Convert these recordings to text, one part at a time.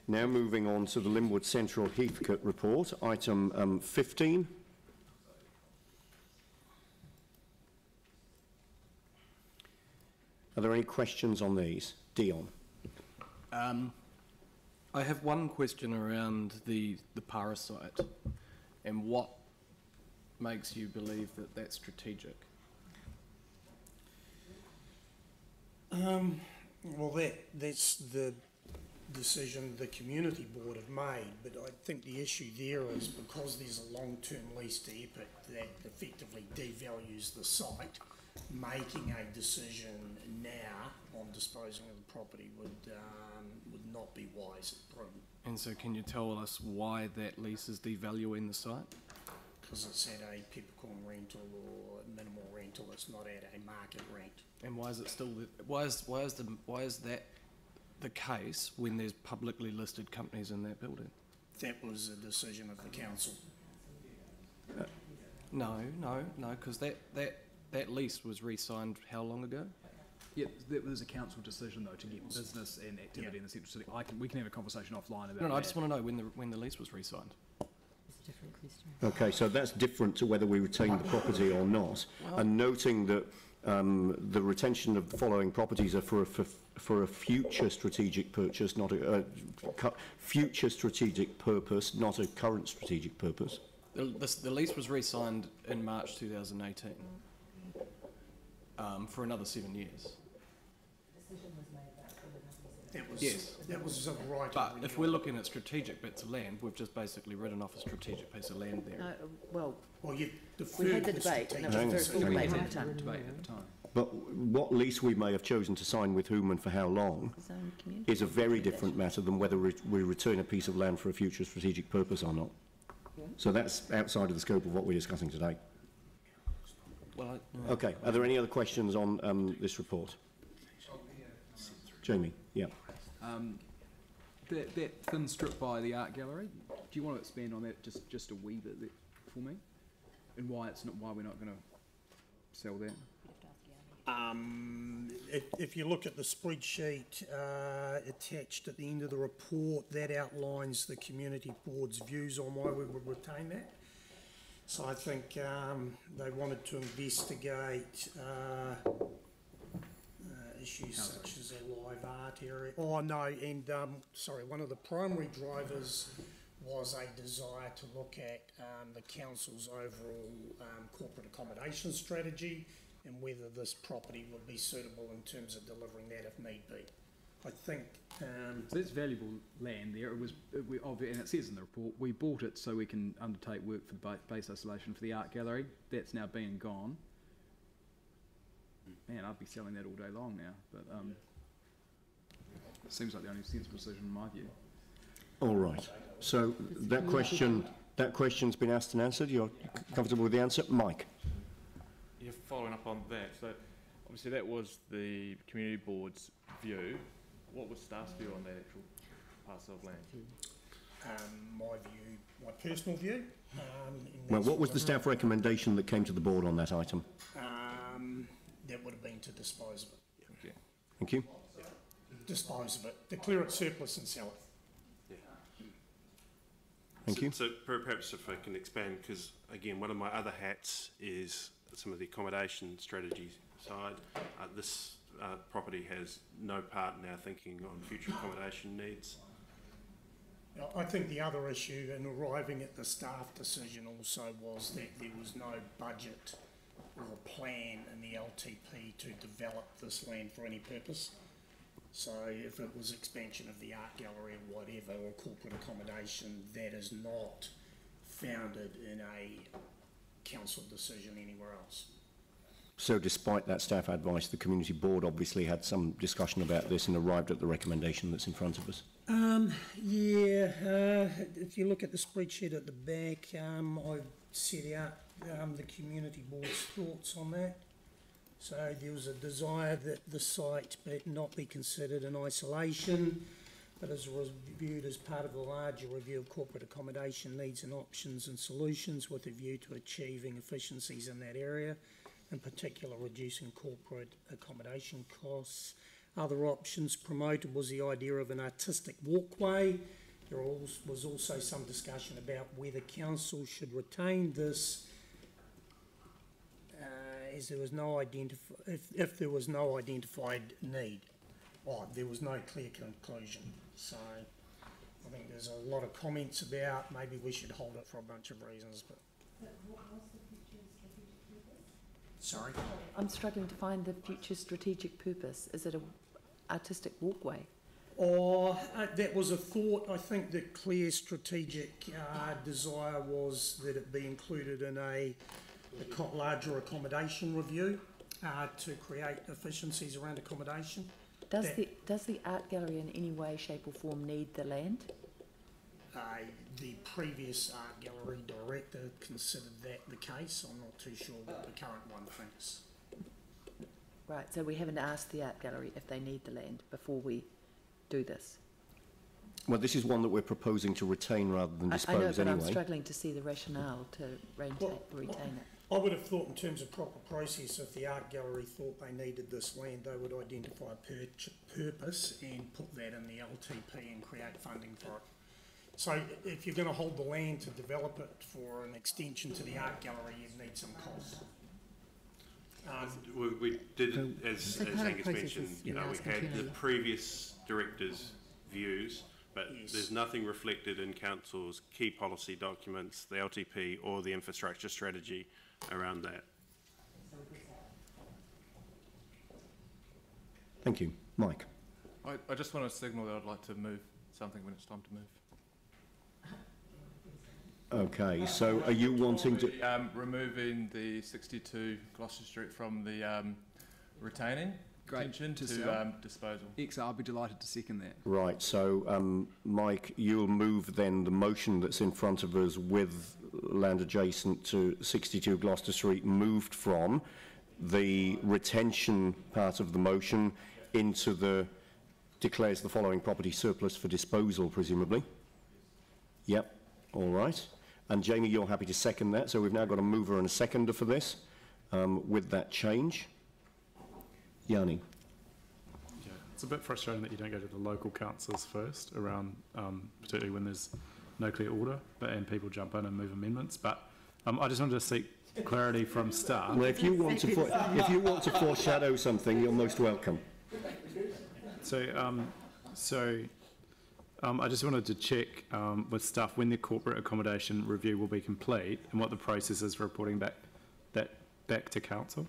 Now moving on to the Linwood Central Heathcote report, item 15. Are there any questions on these? Dion. I have one question around the parasite and what makes you believe that that's strategic. Well, that's the decision the community board have made, but I think the issue there is because there's a long-term lease to Epic that effectively devalues the site, making a decision now on disposing of the property would not be wise at present. And so can you tell us why that lease is devaluing the site? Because it's at a peppercorn rental or minimal rental, it's not at a market rent. And why is it still? Why is that the case when there's publicly listed companies in that building? That was a decision of the council. No, because that lease was re-signed how long ago? Yeah, there was a council decision though to get business and activity in the central city. we can have a conversation offline about that. No, I just want to know when the lease was re-signed. It's a different question. Okay, so that's different to whether we retain the property or not. Well, and noting that the retention of the following properties are for a future strategic purchase, not a future strategic purpose, not a current strategic purpose. The lease was re-signed in March 2018 for another 7 years. That was a right. But if we're looking at strategic bits of land, we've just basically written off a strategic piece of land there. You we had the debate, and it was a very full debate at the time. But what lease we may have chosen to sign with whom and for how long is a very different matter than whether we return a piece of land for a future strategic purpose or not. Yeah. So that's outside of the scope of what we're discussing today. Well, okay, are there any other questions on this report? Jamie, yeah. That thin strip by the art gallery, do you want to expand on that just a wee bit for me? And why we're not going to sell that? If you look at the spreadsheet attached at the end of the report, that outlines the community board's views on why we would retain that. So I think they wanted to investigate issues such as a live art area. Oh no, and sorry, one of the primary drivers was a desire to look at the council's overall corporate accommodation strategy and whether this property would be suitable in terms of delivering that if need be. I think... so that's valuable land there. And it says in the report, we bought it so we can undertake work for the base isolation for the art gallery. That's now being gone. Man, I'd be selling that all day long now, but it seems like the only sensible decision in my view. All right. So that question's been asked and answered. You're comfortable with the answer, Mike? Yeah, following up on that. So obviously that was the community board's view. What was staff's view on that actual parcel of land? My personal view. Well, what was the staff recommendation that came to the board on that item? That would have been to dispose of it. Okay. Thank you. Dispose of it, declare it surplus and sell it. Yeah. Thank you. So perhaps if I can expand, because again, one of my other hats is some of the accommodation strategy side. This property has no part in our thinking on future accommodation needs. I think the other issue in arriving at the staff decision also was that there was no budget or a plan in the LTP to develop this land for any purpose. So if it was expansion of the art gallery or whatever, or corporate accommodation, that is not founded in a council decision anywhere else. So despite that staff advice, the community board obviously had some discussion about this and arrived at the recommendation that's in front of us. If you look at the spreadsheet at the back, I've set out the community board's thoughts on that. So there was a desire that the site not be considered in isolation, but as reviewed as part of a larger review of corporate accommodation needs and options and solutions with a view to achieving efficiencies in that area, in particular reducing corporate accommodation costs, Other options promoted was the idea of an artistic walkway. There was also some discussion about whether council should retain this as there was no if there was no identified need. There was no clear conclusion. So I think there's a lot of comments about maybe we should hold it for a bunch of reasons. But what was the future strategic purpose? Sorry? I'm struggling to find the future strategic purpose. Is it an artistic walkway? That was a thought. I think the clear strategic desire was that it be included in a larger accommodation review to create efficiencies around accommodation. Does the art gallery in any way, shape or form need the land? The previous art gallery director considered that the case. I'm not too sure what the current one thinks. Right, so we haven't asked the art gallery if they need the land before we do this. Well, this is one that we're proposing to retain rather than dispose I know, but anyway. I'm struggling to see the rationale to retain it. I would have thought in terms of proper process, if the art gallery thought they needed this land, they would identify a purpose and put that in the LTP and create funding for it. So if you're going to hold the land to develop it for an extension to the art gallery, you'd need some costs. We did, as Angus mentioned, we had the previous director's views, but there's nothing reflected in council's key policy documents, the LTP or the infrastructure strategy around that. Thank you. Mike. I just want to signal that I'd like to move something when it's time to move. Okay, so are you wanting to... removing the 62 Gloucester Street from the retaining intention to disposal. I'll be delighted to second that. Right, so Mike, you'll move then the motion that's in front of us with land adjacent to 62 Gloucester Street moved from the retention part of the motion into the declares the following property surplus for disposal, presumably. Yep, all right. And Jamie, you're happy to second that, so we've now got a mover and a seconder for this with that change. Yanni. Yeah, it's a bit frustrating that you don't go to the local councils first around, particularly when there's no clear order, and people jump in and move amendments. But I just wanted to seek clarity from staff. Well, if you want to foreshadow something, you're most welcome. I just wanted to check with staff when the corporate accommodation review will be complete and what the process is for reporting back to council.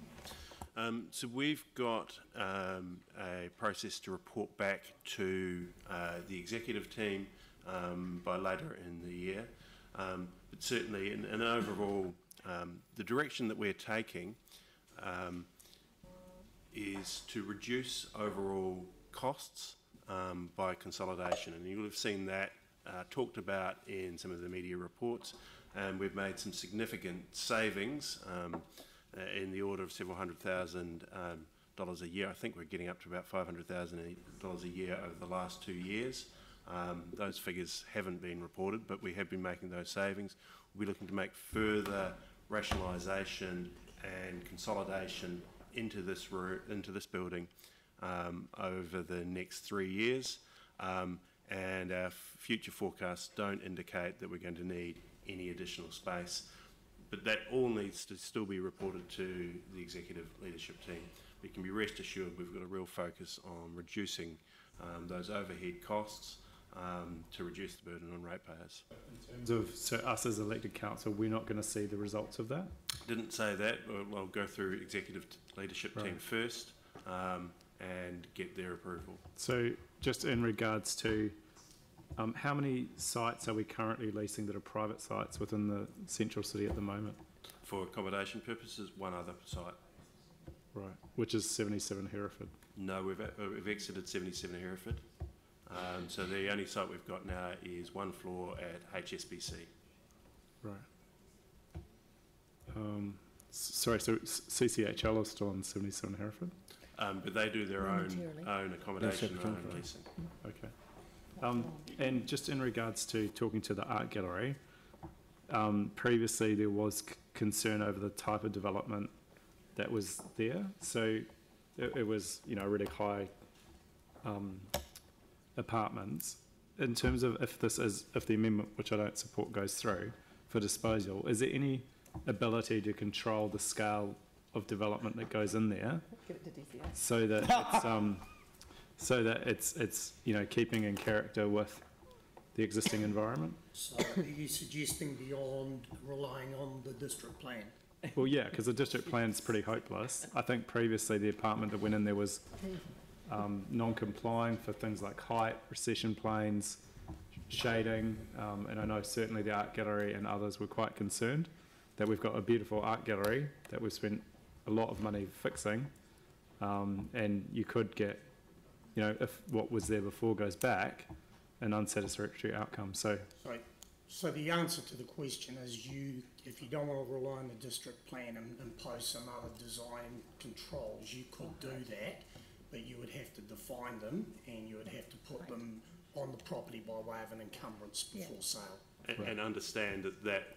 So we've got a process to report back to the executive team by later in the year. But certainly, in overall, the direction that we're taking is to reduce overall costs by consolidation, and you will have seen that talked about in some of the media reports, and we've made some significant savings in the order of several $100,000 a year. I think we're getting up to about $500,000 a year over the last 2 years. Those figures haven't been reported, but we have been making those savings. We're looking to make further rationalisation and consolidation into this building over the next 3 years, and our future forecasts don't indicate that we're going to need any additional space, but that all needs to still be reported to the executive leadership team. We can be rest assured we've got a real focus on reducing those overhead costs to reduce the burden on ratepayers. In terms of us as elected council, we're not going to see the results of that? Didn't say that. I'll go through executive leadership team first and get their approval. So just in regards to how many sites are we currently leasing that are private sites within the central city at the moment? For accommodation purposes, one other site. Right, which is 77 Hereford. No, we've exited 77 Hereford. So the only site we've got now is one floor at HSBC. Right. Sorry, so CCHL is still on 77 Hereford? But they do their own accommodation and own leasing. Okay. And just in regards to talking to the art gallery, previously there was concern over the type of development that was there. So it was, a really high apartments, in terms of if the amendment, which I don't support, goes through for disposal, is there any ability to control the scale of development that goes in there, Give it to DCA. so that it's you know, keeping in character with the existing environment? So are you suggesting beyond relying on the district plan? Well, yeah, because the district plan's pretty hopeless. I think previously the apartment that went in there was non-compliant for things like height, recession planes, shading, and I know certainly the art gallery and others were quite concerned that we've got a beautiful art gallery that we've spent a lot of money fixing, and you could get, you know, if what was there before goes back, an unsatisfactory outcome. So So the answer to the question is if you don't want to rely on the district plan and impose some other design controls, you could do that, but you would have to define them and you would have to put them on the property by way of an encumbrance before sale. And understand that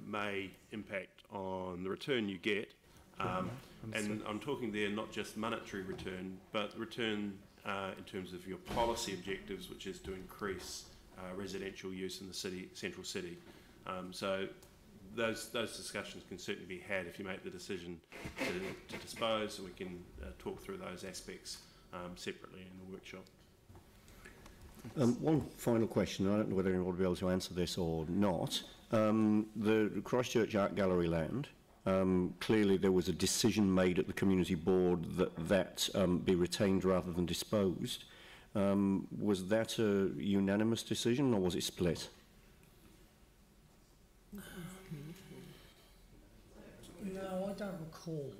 may impact on the return you get. And I'm talking there not just monetary return, but return in terms of your policy objectives, which is to increase residential use in the city, central city. So those discussions can certainly be had if you make the decision to dispose, and we can talk through those aspects separately in the workshop. One final question. I don't know whether anyone will be able to answer this or not. The Christchurch Art Gallery land, clearly there was a decision made at the community board that be retained rather than disposed. Was that a unanimous decision or was it split? No, I don't recall.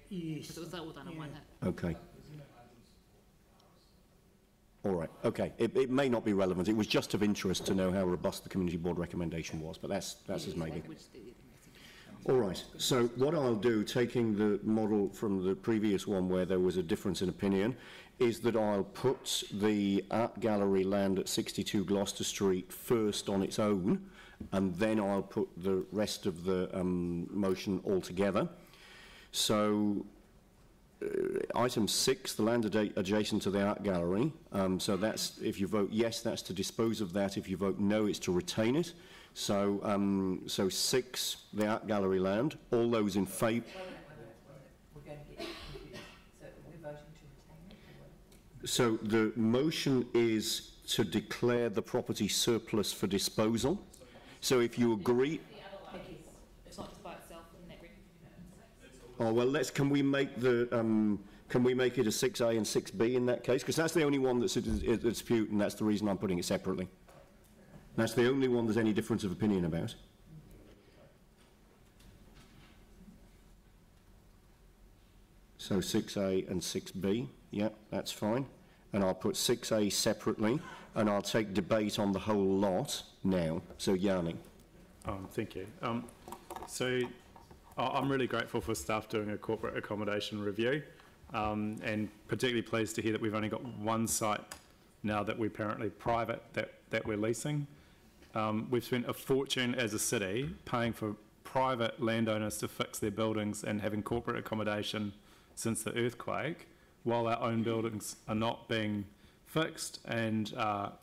Yes. Because it was all done in one hit. Okay. All right. Okay. It may not be relevant. It was just of interest to know how robust the community board recommendation was, but that's as maybe. All right. So what I'll do, taking the model from the previous one where there was a difference in opinion, is that I'll put the art gallery land at 62 Gloucester Street first on its own, and then I'll put the rest of the motion all together. So item 6, the land adjacent to the art gallery. So that's, if you vote yes, that's to dispose of that. If you vote no, it's to retain it. So, so 6, the art gallery land. All those in favour. We're going to get confused. So we're voting to retain it? So the motion is to declare the property surplus for disposal. So if you agree. It's not just by itself in that Oh well, can we make the can we make it a 6A and 6B in that case? Because that's the only one that's a dispute, and that's the reason I'm putting it separately. That's the only one there's any difference of opinion about. So 6A and 6B, yeah, that's fine. And I'll put 6A separately, and I'll take debate on the whole lot now. So Yanni. Thank you. So I'm really grateful for staff doing a corporate accommodation review, and particularly pleased to hear that we've only got one site now that we're apparently private that we're leasing. We've spent a fortune as a city paying for private landowners to fix their buildings and having corporate accommodation since the earthquake, while our own buildings are not being fixed, and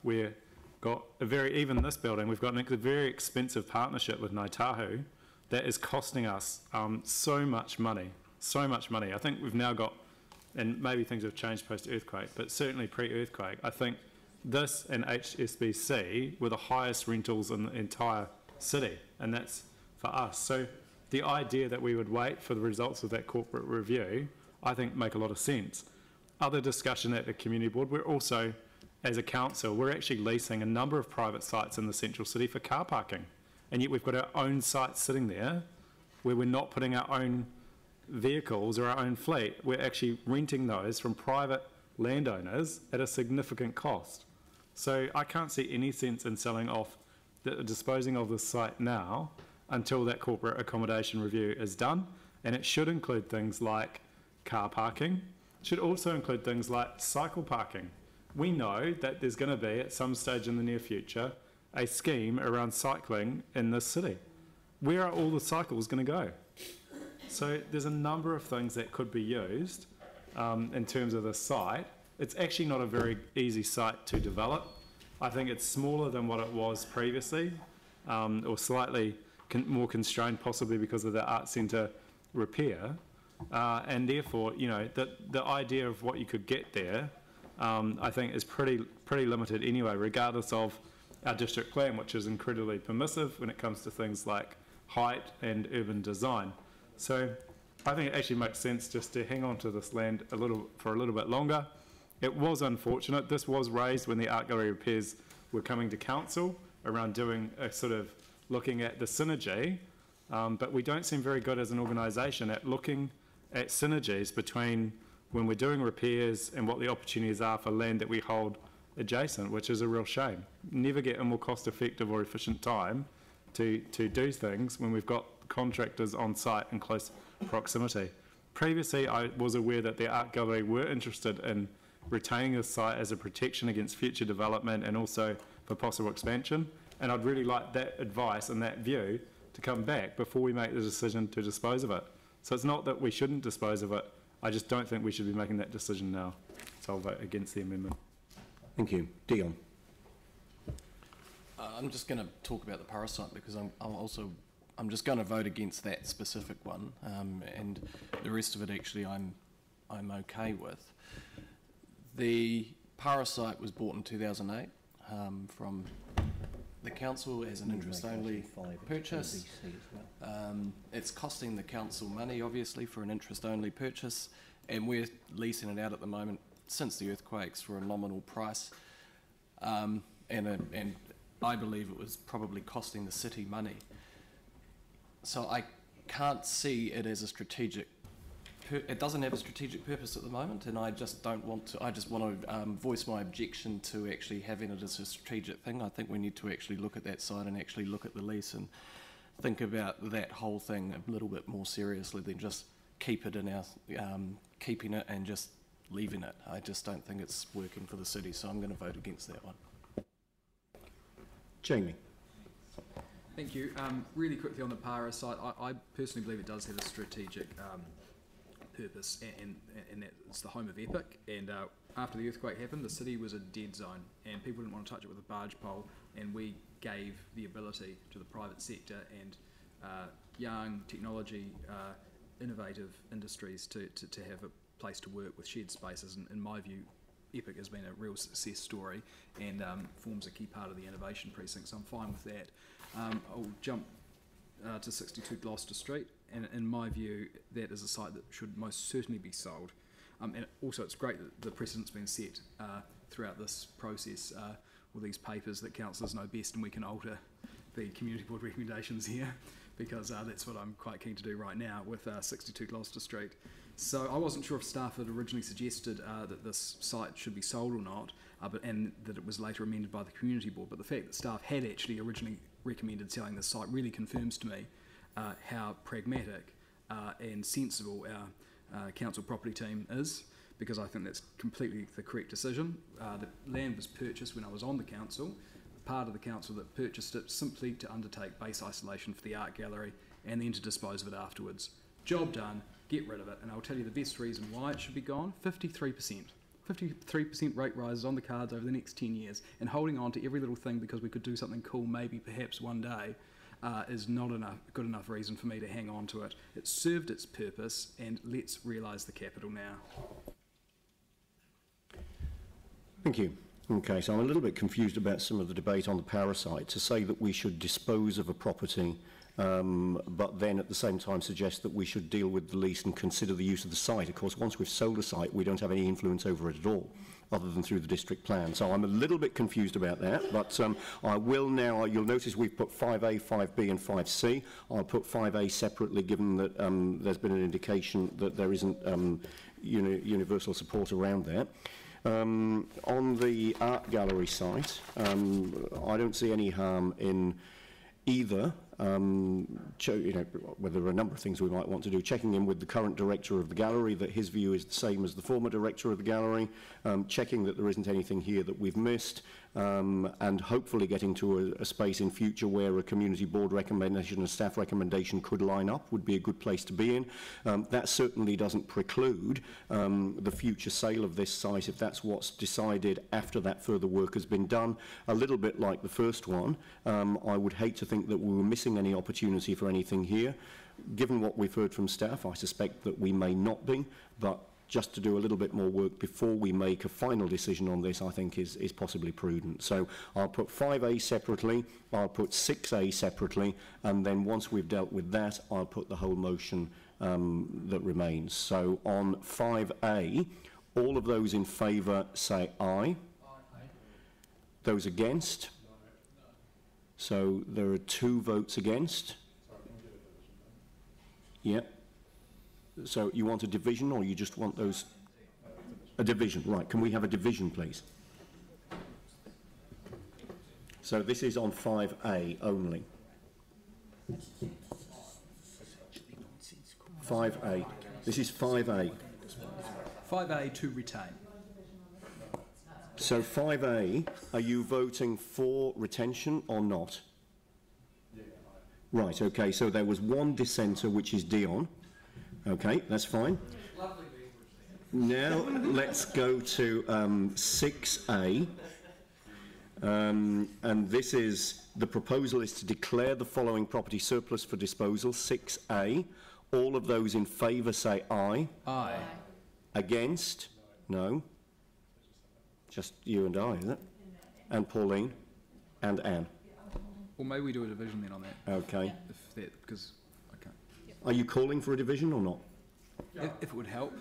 we've got even this building, we've got a very expensive partnership with Ngāi Tahu that is costing us so much money. I think we've now got, and maybe things have changed post-earthquake, but certainly pre-earthquake, I think this and HSBC were the highest rentals in the entire city, and that's for us. So the idea that we would wait for the results of that corporate review, I think make a lot of sense. Other discussion at the community board, we're also, as a council, we're actually leasing a number of private sites in the central city for car parking, and yet we've got our own sites sitting there where we're not putting our own vehicles or our own fleet. We're actually renting those from private landowners at a significant cost. So I can't see any sense in selling off, disposing of this site now until that corporate accommodation review is done, and it should include things like car parking. It should also include things like cycle parking. We know that there's going to be, at some stage in the near future, a scheme around cycling in this city. Where are all the cycles going to go? So there's a number of things that could be used in terms of the site, it's actually not a very easy site to develop. I think it's smaller than what it was previously, or slightly more constrained, possibly because of the art centre repair. And therefore, you know, the idea of what you could get there, I think is pretty limited anyway, regardless of our district plan, which is incredibly permissive when it comes to things like height and urban design. So I think it actually makes sense just to hang on to this land for a little bit longer. It was unfortunate. This was raised when the art gallery repairs were coming to council around doing a sort of looking at the synergy, but we don't seem very good as an organisation at looking at synergies between when we're doing repairs and what the opportunities are for land that we hold adjacent, which is a real shame. Never get a more cost effective or efficient time to do things when we've got contractors on site in close proximity. Previously, I was aware that the art gallery were interested in retaining the site as a protection against future development and also for possible expansion, and I'd really like that advice and that view to come back before we make the decision to dispose of it. So it's not that we shouldn't dispose of it, I just don't think we should be making that decision now. So I'll vote against the amendment. Thank you. Dion. I'm just going to talk about the parasite because I'm just going to vote against that specific one, and the rest of it actually I'm okay with. The parasite was bought in 2008 from the council as an interest-only purchase. It's costing the council money, obviously, for an interest-only purchase, and we're leasing it out at the moment since the earthquakes for a nominal price, and I believe it was probably costing the city money. So I can't see it as a strategic. It doesn't have a strategic purpose at the moment, and I just don't want to. I just want to voice my objection to actually having it as a strategic thing. I think we need to actually look at that side and actually look at the lease and think about that whole thing a little bit more seriously than just keep it in our keeping it and just leaving it. I just don't think it's working for the city, so I'm going to vote against that one. Jamie. Thank you. Really quickly on the parasite, I personally believe it does have a strategic purpose, and it's the home of Epic. And after the earthquake happened, the city was a dead zone, and people didn't want to touch it with a barge pole. And we gave the ability to the private sector and young technology, innovative industries to have a place to work with shared spaces. And in my view, Epic has been a real success story and forms a key part of the innovation precinct, so I'm fine with that. I'll jump to 62 Gloucester Street, and in my view that is a site that should most certainly be sold. And also it's great that the precedent's been set throughout this process with these papers that councillors know best, and we can alter the community board recommendations here because that's what I'm quite keen to do right now with 62 Gloucester Street. So I wasn't sure if staff had originally suggested that this site should be sold or not, and that it was later amended by the community board, but the fact that staff had actually originally recommended selling this site really confirms to me how pragmatic and sensible our council property team is, because I think that's completely the correct decision. The land was purchased when I was on the council, part of the council that purchased it simply to undertake base isolation for the art gallery and then to dispose of it afterwards. Job done, get rid of it, and I'll tell you the best reason why it should be gone: 53%. 53% rate rises on the cards over the next 10 years, and holding on to every little thing because we could do something cool maybe perhaps one day is not good enough reason for me to hang on to it. It served its purpose, and let's realise the capital now. Thank you. Okay, so I'm a little bit confused about some of the debate on the parasite. To say that we should dispose of a property but then at the same time suggest that we should deal with the lease and consider the use of the site. Of course, once we've sold a site, we don't have any influence over it at all, other than through the district plan. So I'm a little bit confused about that, but I will now, you'll notice we've put 5A, 5B and 5C. I'll put 5A separately, given that there's been an indication that there isn't universal support around that. On the art gallery site, I don't see any harm in either well, there are a number of things we might want to do, checking in with the current director of the gallery that his view is the same as the former director of the gallery, checking that there isn't anything here that we've missed, and hopefully getting to a space in future where a community board recommendation and staff recommendation could line up would be a good place to be in. That certainly doesn't preclude the future sale of this site if that's what's decided after that further work has been done. A little bit like the first one, I would hate to think that we were missing any opportunity for anything here. Given what we've heard from staff, I suspect that we may not be, but just to do a little bit more work before we make a final decision on this, I think is possibly prudent. So I'll put 5A separately, I'll put 6A separately, and then once we've dealt with that, I'll put the whole motion that remains. So on 5A, all of those in favour say aye. Those against? So there are 2 votes against. Yeah. So you want a division, or you just want those? A division, right. Can we have a division, please? So this is on 5A only. 5A. This is 5A. 5A to retain. So 5A, are you voting for retention or not? Right, okay, so there was one dissenter, which is Dion. Okay, that's fine. Now let's go to 6A. And this is, the proposal is to declare the following property surplus for disposal, 6A. All of those in favour say aye. Aye. Against? No. Just you and I, isn't it? And Pauline? And Anne? Well, maybe we do a division then on that. Okay. If that, because, okay. Are you calling for a division or not? If it would help.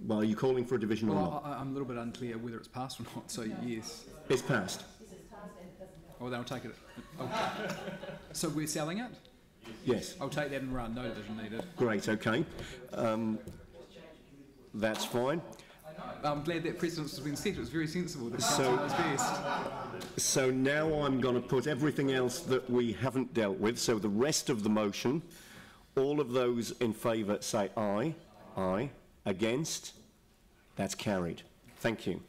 Well, are you calling for a division or Well, not? I'm a little bit unclear whether it's passed or not, so yes. It's passed. Oh, then I'll take it. So we're selling it? Yes. I'll take that and run, no division needed. Great, okay. That's fine. I'm glad that precedence has been set. It was very sensible. The So- council knows best. So now I'm going to put everything else that we haven't dealt with, so the rest of the motion, all of those in favour say aye. Aye. Against? That's carried. Thank you.